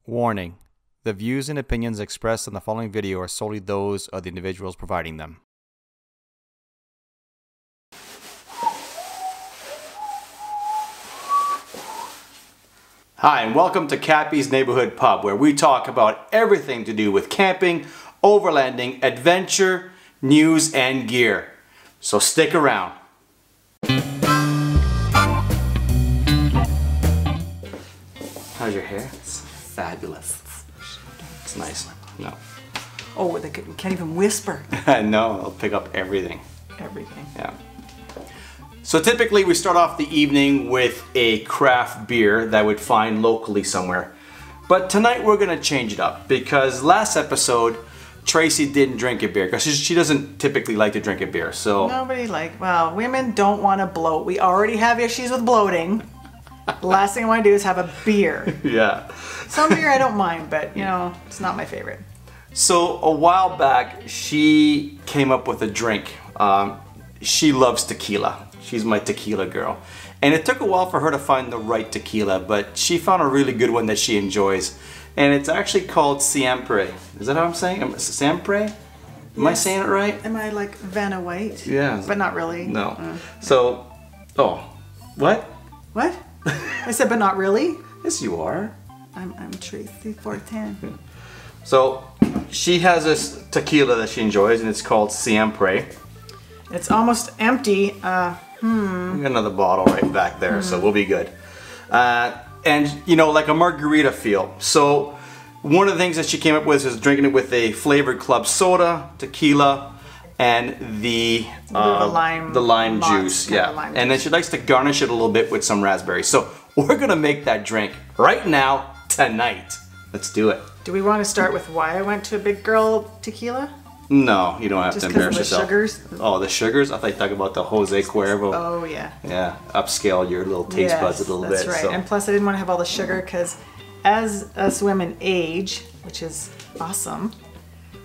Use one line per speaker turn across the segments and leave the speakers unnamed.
Warning: the views and opinions expressed in the following video are solely those of the individuals providing them. Hi, and welcome to Cappy's Neighborhood Pub, where we talk about everything to do with camping, overlanding, adventure, news, and gear. So stick around. How's your hair? It's fabulous. It's nice. No.
Oh, they can't even whisper.
No, it'll pick up everything.
Everything.
Yeah. So typically we start off the evening with a craft beer that we'd find locally somewhere. But tonight we're gonna change it up because last episode Tracy didn't drink a beer because she doesn't typically like to drink a beer. So
well, women don't want to bloat. We already have issues with bloating. The last thing I want to do is have a beer.
Yeah.
Some beer I don't mind, but you know, it's not my favorite.
So a while back she came up with a drink. She loves tequila. She's my tequila girl. And it took a while for her to find the right tequila, but she found a really good one that she enjoys. And it's actually called Siempre. Is that how I'm saying it? Siempre? Am I saying it right?
Am I like Vanna White?
Yeah.
But not really.
No. So, oh, what?
What? I said, but not really?
Yes, you are.
I'm Tracy 410.
So, she has this tequila that she enjoys, and it's called Siempre.
It's almost empty.
We got another bottle right back there, so we'll be good. And, you know, like a margarita feel. So, one of the things that she came up with is drinking it with a flavored club soda, tequila, and the lime juice. Yeah.
Lime
and then she likes to garnish it a little bit with some raspberries. So, we're gonna make that drink right now, tonight. Let's do it.
Do we want to start with why I went to a big girl tequila?
No, you don't have to embarrass
Just
yourself.
because of the sugars?
Oh, the sugars? I thought you were talking about the Jose Cuervo.
Oh, yeah.
Yeah, upscale your little taste buds a little bit.
That's right.
So.
And plus I didn't want to have all the sugar because as us women age, which is awesome,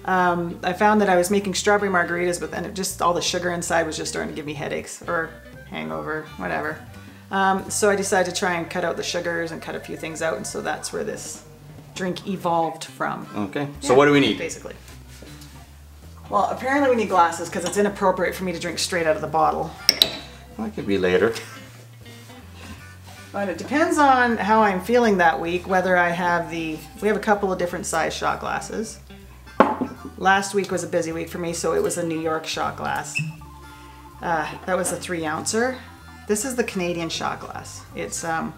I found that I was making strawberry margaritas, but then it just all the sugar inside was just starting to give me headaches or hangover, whatever. So I decided to try and cut out the sugars and cut a few things out, and so that's where this drink evolved from.
Okay, so what do we need?
Basically. Well, apparently we need glasses because it's inappropriate for me to drink straight out of the bottle.
That could be later.
But it depends on how I'm feeling that week, whether I have we have a couple of different size shot glasses. Last week was a busy week for me, so it was a New York shot glass. That was a 3-ouncer. This is the Canadian shot glass. It's a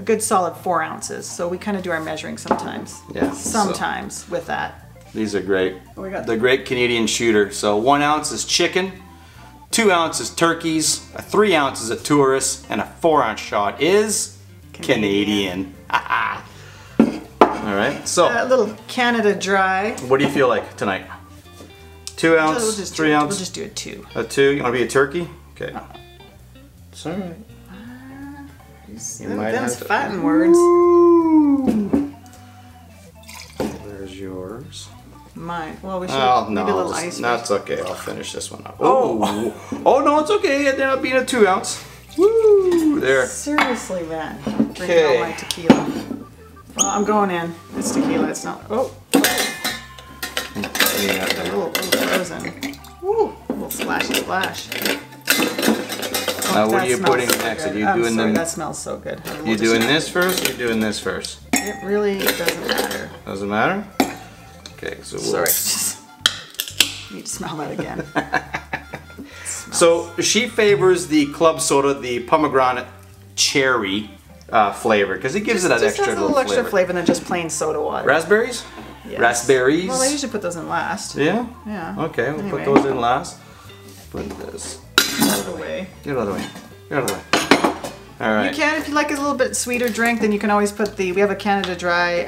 good solid 4 ounces, so we kind of do our measuring sometimes.
Yeah.
Sometimes with that.
These are great.
We got
the Great Canadian Shooter. So 1 ounce is chicken, 2 ounces turkeys, a 3 ounces of tourists, and a 4-ounce shot is Canadian. All right, so
a little Canada Dry.
What do you feel like tonight? 2 ounce, 3 ounce?
We'll just do a 2.
A 2? You want to be a turkey? Okay. It's all right.
Them's fighting words.
There's yours.
Mine. Well, we should maybe a little ice.
No, it's okay. I'll finish this one up. Oh, oh no, it's okay. It ended up being a 2 ounce. Woo! There.
Seriously, man. Drinking all my tequila. Well, I'm going in. It's tequila. It's not. Oh.
Yeah,
a little frozen. Woo! A little splashy splash.
Now, what are you putting next? Are you doing them?
That smells so good.
You doing this first? Or you doing this first?
It really doesn't matter.
Doesn't matter. Okay, so we'll...
Sorry, just need to smell that again.
So she favors the club soda, the pomegranate cherry flavor, because it gives it that extra
little extra flavor than just plain soda water.
Raspberries?
Yes.
Raspberries?
Well, I usually put those in last.
Yeah?
Yeah.
Okay, we'll put those in last. Put this.
Get out of the way.
Get out of the way. Get out of the way. All right.
You can, if you like a little bit sweeter drink, then you can always put we have a Canada Dry,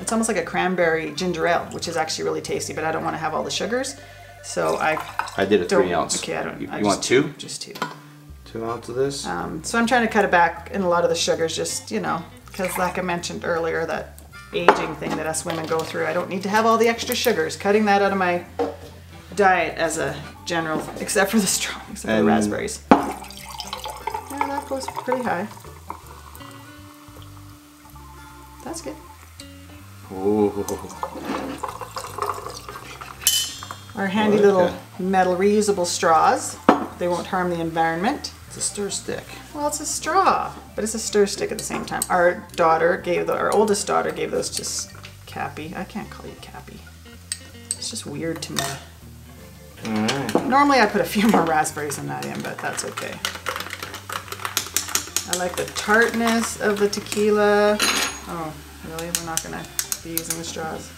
it's almost like a cranberry ginger ale, which is actually really tasty, but I don't want to have all the sugars. So I did a 3 ounce. Okay, I don't.
You want 2?
Just 2.
2 ounces of this?
So I'm trying to cut it back in a lot of the sugars, just, you know, because like I mentioned earlier, that aging thing that us women go through, I don't need to have all the extra sugars. Cutting that out of my diet as a general, except for the strawberries, except for the raspberries. Yeah, that goes pretty high. That's good.
Ooh.
Our handy little metal reusable straws. They won't harm the environment.
It's a stir stick.
Well, it's a straw, but it's a stir stick at the same time. Our oldest daughter gave those to Cappy. I can't call you Cappy. It's just weird to me.
Alright.
Normally I put a few more raspberries in that in, but that's okay. I like the tartness of the tequila. Oh, really? We're not going to be using the straws.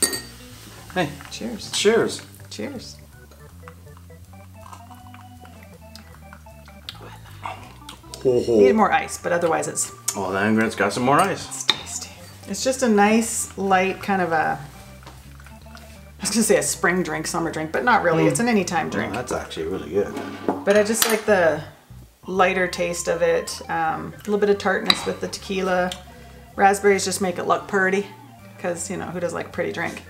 Hey.
Cheers.
Cheers.
Cheers. Need more ice, but otherwise it's...
Well, then it's got some more ice.
It's tasty. It's just a nice, light kind of a... I was going to say a spring drink, summer drink, but not really. It's an anytime drink.
Oh, that's actually really good.
But I just like the lighter taste of it. A little bit of tartness with the tequila. Raspberries just make it look pretty. Because, you know, who doesn't like a pretty drink?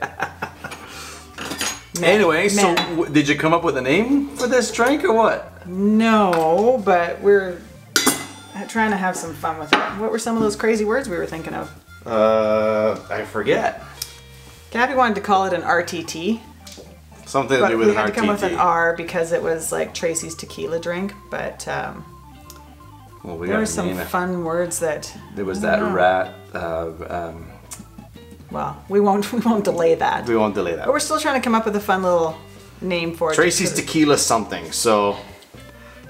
Anyway, so did you come up with a name for this drink or what?
No, but we're trying to have some fun with it. What were some of those crazy words we were thinking of?
I forget.
Cappy wanted to call it an RTT.
Something to do with an RTT.
We had to come with an R because it was like Tracy's tequila drink, but
well, we
there were some fun words that...
There was that rat...
well, we won't delay that.
We won't delay that.
But we're still trying to come up with a fun little name for it.
Tracy's tequila something, so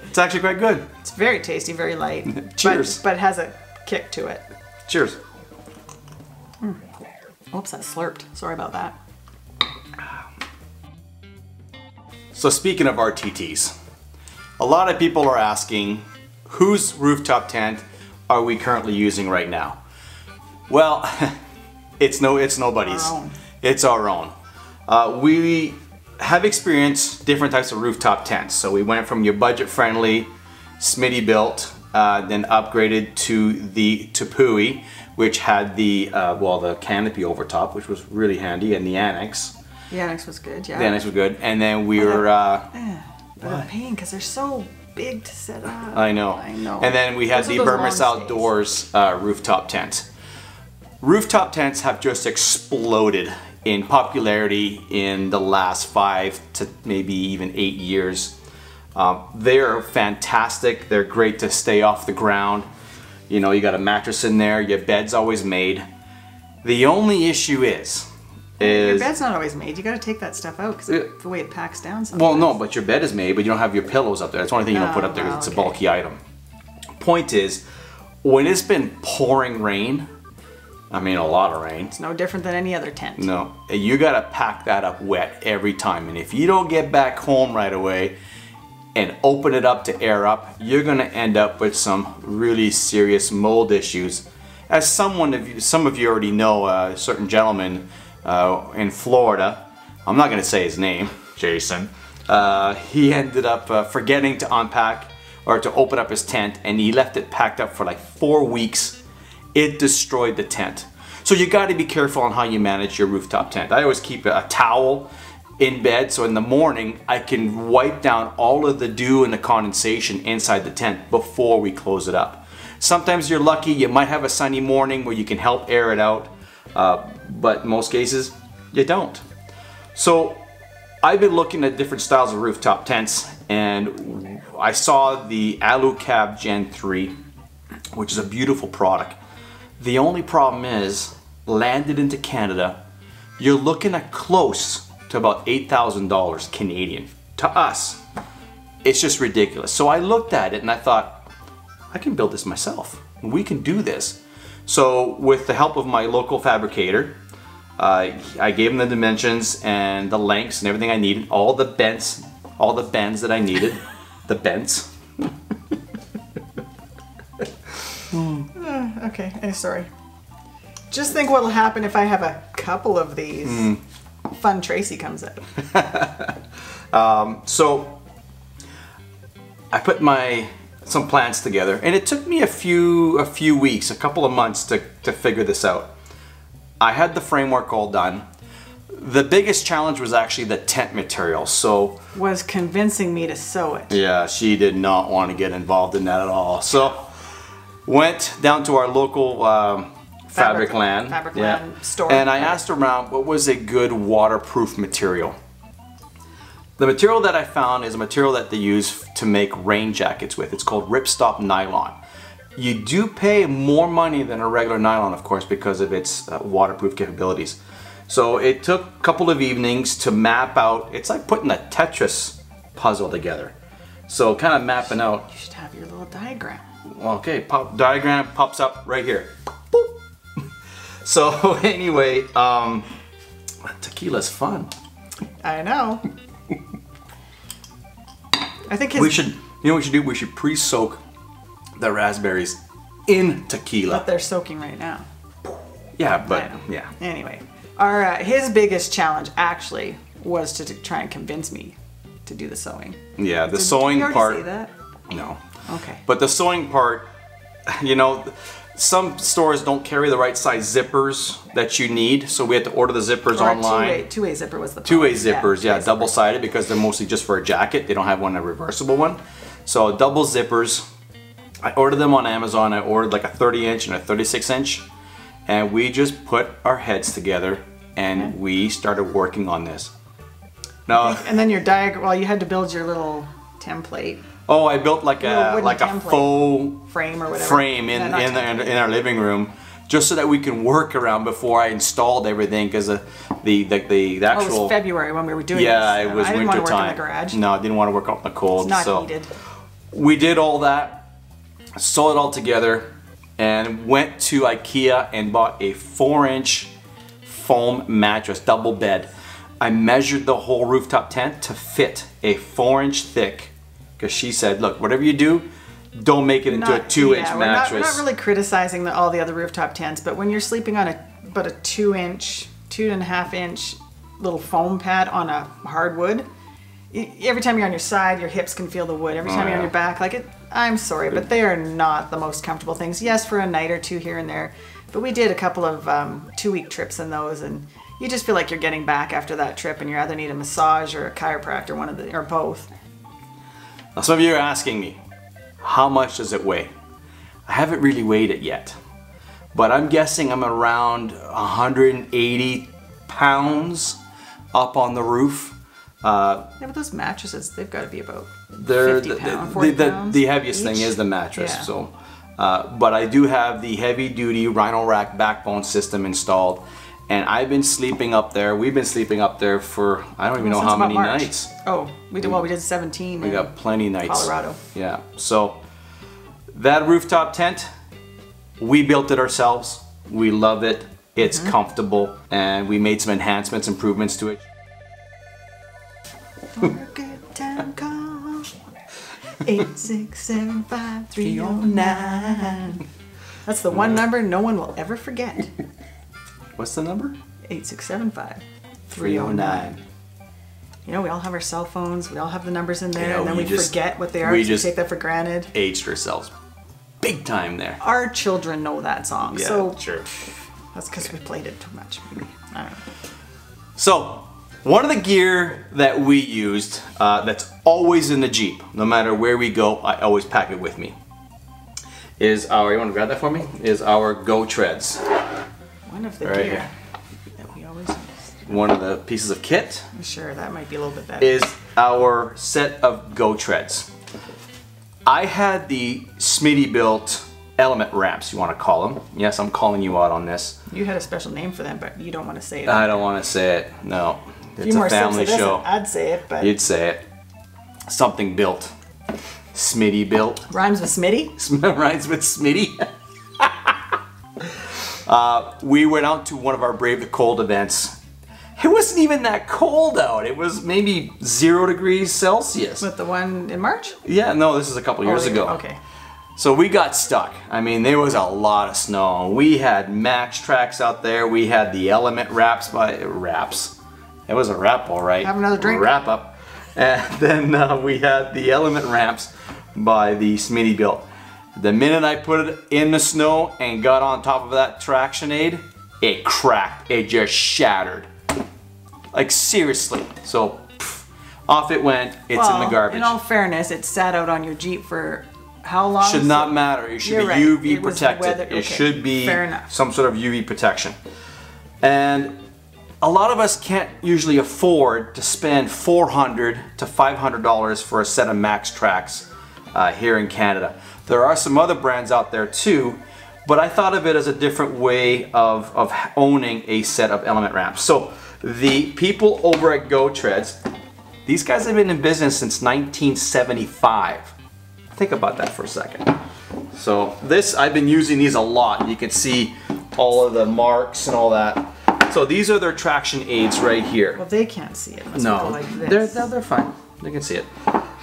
it's actually quite good.
It's very tasty, very light.
Cheers.
But has a kick to it.
Cheers.
Oops, that slurped. Sorry about that.
So speaking of RTTs, a lot of people are asking, whose rooftop tent are we currently using right now? Well, it's nobody's.
Our own.
It's our own. We have experienced different types of rooftop tents. So we went from your budget-friendly, Smitty built, then upgraded to the Tepui, which had the the canopy over top, which was really handy, and the annex.
The annex was good, yeah.
The annex was good, and then we were.
But a pain because they're so big to set up.
I know.
I know.
And then we had the Vermis Outdoors rooftop tent. Rooftop tents have just exploded in popularity in the last 5 to maybe even 8 years. They're fantastic. They're great to stay off the ground. You know, you got a mattress in there. Your bed's always made. The only issue is
your bed's not always made. You got to take that stuff out because the way it packs down sometimes.
Well, no, but your bed is made, but you don't have your pillows up there. That's the only thing you don't put up there because it's a bulky item. Point is, when it's been pouring rain, I mean a lot of rain.
It's no different than any other tent.
No, you got to pack that up wet every time. And if you don't get back home right away and open it up to air up, you're going to end up with some really serious mold issues. As some of you already know, a certain gentleman in Florida, I'm not going to say his name, Jason, he ended up forgetting to unpack or to open up his tent, and he left it packed up for like 4 weeks. It destroyed the tent. So you got to be careful on how you manage your rooftop tent. I always keep a towel in bed, so in the morning I can wipe down all of the dew and the condensation inside the tent before we close it up. Sometimes you're lucky, you might have a sunny morning where you can help air it out, but in most cases you don't. So I've been looking at different styles of rooftop tents, and I saw the Alucab Gen 3, which is a beautiful product. The only problem is, landed into Canada, you're looking at close to about $8,000 Canadian. To us, it's just ridiculous. So I looked at it and I thought, I can build this myself. We can do this. So with the help of my local fabricator, I gave him the dimensions and the lengths and everything I needed, all the bends that I needed, the bends.
Okay, sorry. Just think what'll happen if I have a couple of these. Fun Tracy comes in.
So I put some plans together, and it took me a few weeks, a couple of months to figure this out. I had the framework all done. The biggest challenge was actually the tent material. So
was convincing me to sew it.
Yeah, she did not want to get involved in that at all. So went down to our local
Fabricland store.
And I asked around what was a good waterproof material. The material that I found is a material that they use to make rain jackets with. It's called ripstop nylon. You do pay more money than a regular nylon, of course, because of its waterproof capabilities. So it took a couple of evenings to map out. It's like putting a Tetris puzzle together. So kind of mapping out.
You should have your little diagram.
Okay, diagram pops up right here. Boop. So anyway, tequila's fun.
I know. I think
we should, you know what we should do? We should pre-soak the raspberries in tequila.
But they're soaking right now.
Yeah, but yeah.
Anyway, his biggest challenge actually was to try and convince me to do the sewing.
Yeah, the sewing part.
Did you already say that?
No.
Okay.
But the sewing part, you know, some stores don't carry the right size zippers that you need, so we had to order the zippers online.
Two-way zipper was the problem.
Two-way zippers, yeah, double-sided, because they're mostly just for a jacket. They don't have a reversible one. So double zippers. I ordered them on Amazon. I ordered like a 30-inch and a 36-inch, and we just put our heads together and we started working on this. Now,
and then your diagram. Well, you had to build your little template.
Oh, I built like a faux
frame or whatever.
Frame in our living room, just so that we can work around before I installed everything, because the actual.
Oh, it was February when we were doing.
Yeah,
this.
it was winter time.
I didn't want to work in the garage.
No, I didn't want to work out in the cold.
It's not heated.
We did all that, sewed it all together, and went to IKEA and bought a 4-inch foam mattress, double bed. I measured the whole rooftop tent to fit a 4-inch thick. Because she said, look, whatever you do, don't make it into a 2-inch mattress.
We're not really criticizing all the other rooftop tents, but when you're sleeping on a 2-inch, 2.5-inch little foam pad on a hardwood, every time you're on your side, your hips can feel the wood. Every time you're on your back, I'm sorry, but they are not the most comfortable things. Yes, for a night or two here and there, but we did a couple of 2-week trips in those, and you just feel like you're getting back after that trip, and you either need a massage or a chiropractor, or both.
Now, some of you are asking me, how much does it weigh? I haven't really weighed it yet, but I'm guessing I'm around 180 pounds up on the roof.
Yeah, but those mattresses, they've got to be about 50 pounds, 40 pounds
the heaviest thing is the mattress. Yeah. So, but I do have the heavy-duty Rhino Rack backbone system installed. And I've been sleeping up there. We've been sleeping up there for I don't even know how many nights.
Oh, we did. Well, we did 17.
We got plenty nights.
Colorado.
Yeah. So that rooftop tent, we built it ourselves. We love it. It's comfortable, and we made some enhancements, improvements to it.
For a good time call 8675309. That's the one number no one will ever forget.
What's the number?
8675309. You know, we all have our cell phones, we all have the numbers in there, and then we forget what they are, we just take that for granted.
Aged ourselves big time there.
Our children know that song,
yeah,
so
sure.
That's because we played it too much, maybe. I don't know.
So, one of the gear that we used, that's always in the Jeep, no matter where we go, I always pack it with me, is our, you want to grab that for me? Is our GoTreads.
One of the gear that we always use.
One of the pieces of kit.
Sure, that might be a little bit better.
Is our set of GoTreads. I had the Smitty built element ramps, you want to call them. Yes, I'm calling you out on this.
You had a special name for them, but you don't want to say it.
I don't want to say it. No, it's a family show.
I'd say it, but
you'd say it. Something built. Smitty built.
Rhymes with Smitty?
Rhymes with Smitty. We went out to one of our Brave the Cold events. It wasn't even that cold out. It was maybe 0 degrees Celsius.
With the one in March?
Yeah, no, this is a couple years ago.
Okay.
So we got stuck. I mean, there was a lot of snow. We had Max Tracks out there. We had the Element Wraps by Wraps. It was a wrap, all right.
Have another drink.
Wrap up. And then we had the Element Ramps by the Smitty built. The minute I put it in the snow and got on top of that traction aid, it cracked. It just shattered. Like seriously. So off it went. It's in the garbage.
In all fairness, it sat out on your Jeep for How long?
Should not matter. It should be
right.
UV
It was
protected.
weather-
It
okay.
should be
Fair enough.
some sort of UV protection. And a lot of us can't usually afford to spend $400 to $500 for a set of Max Tracks here in Canada. There are some other brands out there too, but I thought of it as a different way of owning a set of element ramps. So the people over at GoTreads, these guys have been in business since 1975. Think about that for a second. So this, I've been using these a lot. You can see all of the marks and all that. So these are their traction aids right here.
Well, they can't see it. Let's
No,
go like this.
they're fine. They can see it.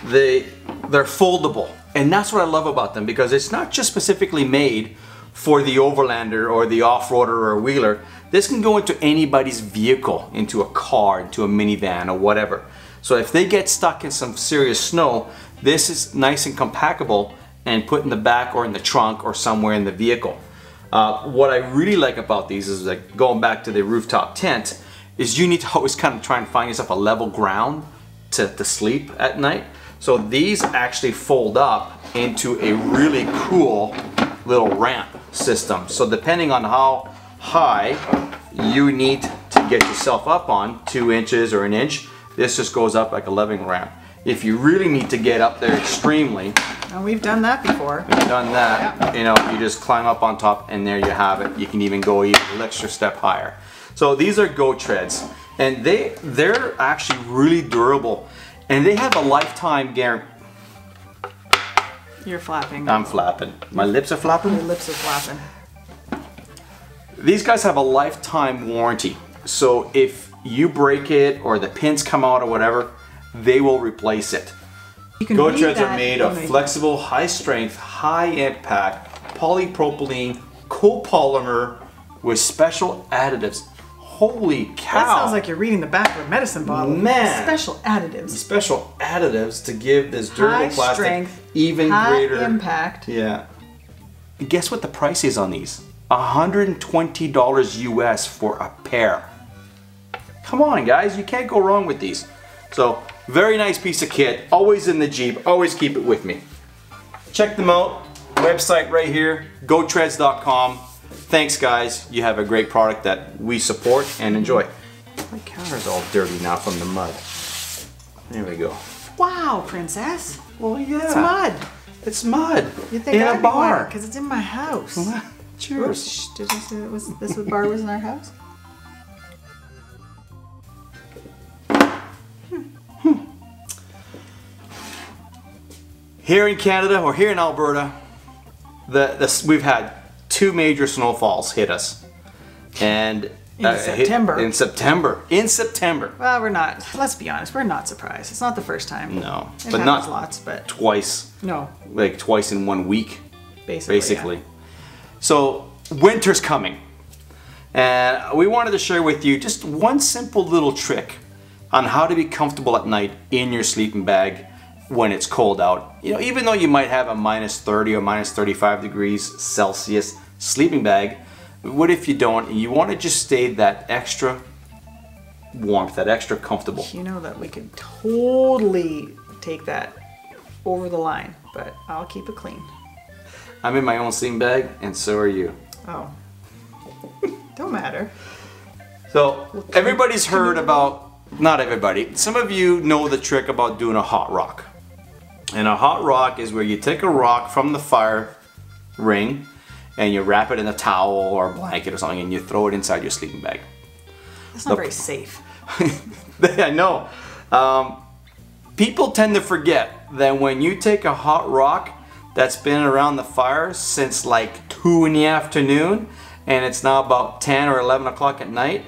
They're foldable, and that's what I love about them, because it's not just specifically made for the overlander or the off-roader or a wheeler. This can go into anybody's vehicle, into a car, into a minivan or whatever. So if they get stuck in some serious snow, this is nice and compactable and put in the back or in the trunk or somewhere in the vehicle. What I really like about these is, like going back to the rooftop tent, is you need to always kind of try and find yourself a level ground to sleep at night. So these actually fold up into a really cool little ramp system. So depending on how high you need to get yourself up on, 2 inches or an inch, this just goes up like a living ramp. If you really need to get up there extremely,
And we've done that before.
we've done that,
Yeah.
you know, you just climb up on top and there you have it. You can even go even an extra step higher. So these are GoTreads, and they're actually really durable, and they have a lifetime guarantee.
You're flapping.
I'm flapping. My lips are flapping?
Your lips are flapping.
These guys have a lifetime warranty. So if you break it or the pins come out or whatever, they will replace it.
You can read
GoTreads are
that
made
in
of
the-
flexible, high strength, high impact, polypropylene, copolymer with special additives. Holy cow!
That sounds like you're reading the back of a medicine bottle.
Man.
Special additives.
Special additives to give this durable
High
plastic
strength,
even
high
greater
impact.
Yeah. And guess what the price is on these? $120 US for a pair. Come on, guys, you can't go wrong with these. So, very nice piece of kit. Always in the Jeep. Always keep it with me. Check them out. Website right here, GoTreads.com. Thanks, guys. You have a great product that we support and enjoy. My counter's all dirty now from the mud. There we go.
Wow, princess.
Well, yeah.
It's mud.
It's mud.
You think
in
I'd
a bar.
Because it's in my house.
Cheers.
Shh, did I say this bar was in our house?
Here in Canada, or here in Alberta, we've had 2 major snowfalls hit us. And
In September.
In September.
Well, we're not. Let's be honest. We're not surprised. It's not the first time.
No,
It
but
happens
not
lots, but
twice.
no,
Like twice in 1 week,
basically.
basically. So winter's coming, and we wanted to share with you just one simple little trick on how to be comfortable at night in your sleeping bag when it's cold out. You know, even though you might have a -30 or -35 degrees Celsius sleeping bag, what if you don't and you want to just stay that extra warmth, that extra comfortable?
You know that we could totally take that over the line, but I'll keep it clean.
I'm in my own sleeping bag, and so are you.
Oh, don't matter.
So everybody's heard about, not everybody, some of you know the trick about doing a hot rock. And a hot rock is where you take a rock from the fire ring and you wrap it in a towel or a blanket or something and you throw it inside your sleeping bag.
That's not very safe.
I know. People tend to forget that when you take a hot rock that's been around the fire since like 2 in the afternoon and it's now about 10 or 11 o'clock at night,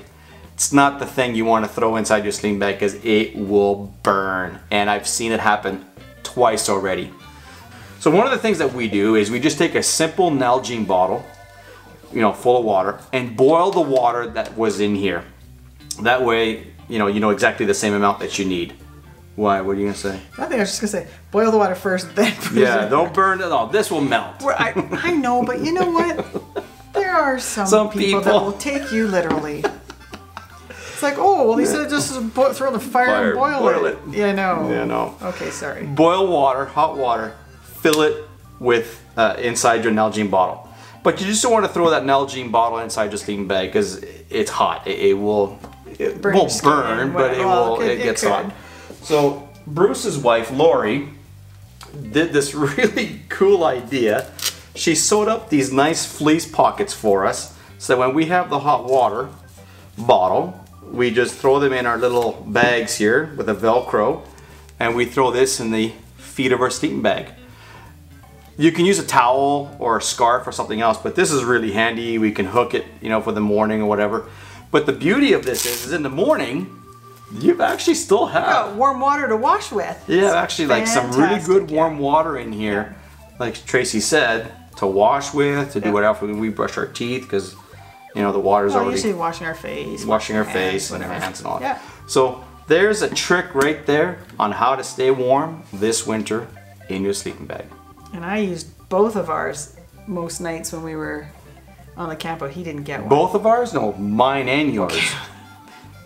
it's not the thing you want to throw inside your sleeping bag because it will burn. And I've seen it happen twice already. So one of the things that we do is we just take a simple Nalgene bottle, you know, full of water, and boil the water that was in here. That way, you know exactly the same amount that you need. Why? What are you gonna say?
I think I was just gonna say, boil the water first, then put it
Yeah,
in.
don't burn it all. This will melt.
Well, I know, but you know what? There are some people that will take you literally. It's like, oh, well, he said just throw the fire and boil it. Yeah, no.
Yeah, no.
Okay, sorry.
Boil water, hot water, fill it with inside your Nalgene bottle. But you just don't want to throw that Nalgene bottle inside your sleeping bag because it's hot. It won't burn, but it gets hot. So Bruce's wife, Lori, did this really cool idea. She sewed up these nice fleece pockets for us so when we have the hot water bottle, we just throw them in our little bags here with a Velcro, and we throw this in the feet of our sleeping bag. You can use a towel or a scarf or something else, but this is really handy. We can hook it, you know, for the morning or whatever. But the beauty of this is in the morning, you actually still have
warm water to wash with.
Yeah, actually like some really good warm water in here. Like Tracy said, to wash with, to do whatever when we brush our teeth, because you know the water's already
usually washing our face,
washing our face and our hands and all.
Yeah.
So there's a trick right there on how to stay warm this winter in your sleeping bag.
And I used both of ours most nights when we were on the campo. He didn't get one.
Both of ours? No, mine and yours.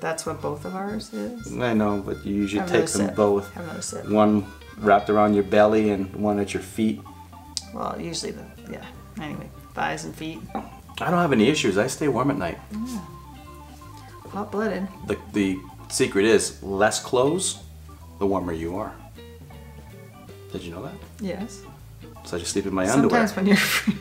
That's what both of ours is?
I know, but you usually take them both.
Have another sip.
One wrapped around your belly and one at your feet.
Well, usually anyway, thighs and feet.
I don't have any issues. I stay warm at night.
Hot-blooded.
The secret is less clothes, the warmer you are. Did you know that?
Yes.
So I just sleep in my underwear.
Sometimes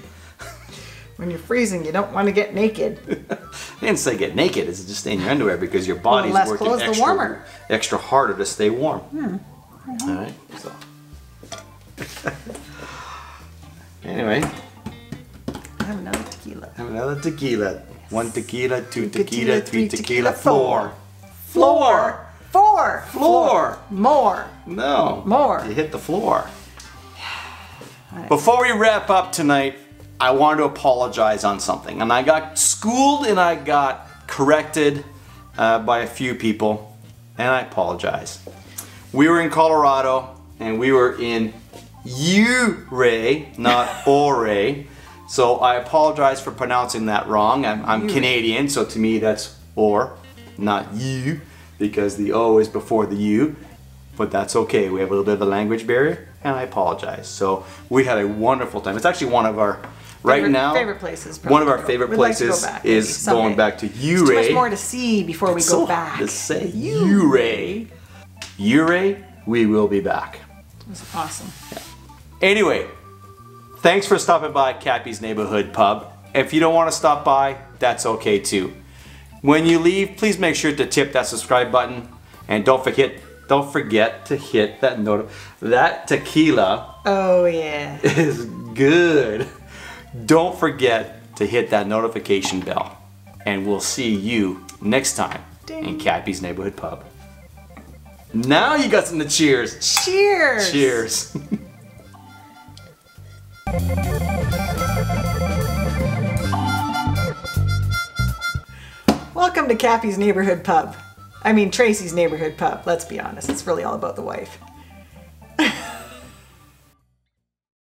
when you're freezing, you don't want to get naked.
I didn't say get naked. It's just stay in your underwear because your body's working extra harder to stay warm. All right. So anyway,
have another tequila.
Have another tequila. 1 tequila, 2 tequila, 3 tequila, 4. Floor.
4.
Floor.
More.
No.
More.
You hit the floor. Before we wrap up tonight, I wanted to apologize on something. And I got schooled and I got corrected by a few people. And I apologize. We were in Colorado and we were in Ouray, not Ouray. So I apologize for pronouncing that wrong. I'm Canadian, so to me that's or, not you, because the O is before the U. But that's okay. We have a little bit of a language barrier, and I apologize. So we had a wonderful time. It's actually one of our
favorite places.
One of our favorite places is going back to Ouray.
There's too much more to see before we go back.
To say Ouray. Ouray, we will be back.
It was awesome.
Yeah. Anyway, thanks for stopping by Cappy's Neighborhood Pub. If you don't want to stop by, that's okay too. When you leave, please make sure to tip that subscribe button, and don't forget to hit that note. That tequila.
Oh yeah.
Is good. Don't forget to hit that notification bell, and we'll see you next time in Cappy's Neighborhood Pub. Now you got some to cheers.
Cheers.
Cheers.
Welcome to Cappy's Neighborhood Pub. I mean Tracy's Neighborhood Pub. Let's be honest, it's really all about the wife.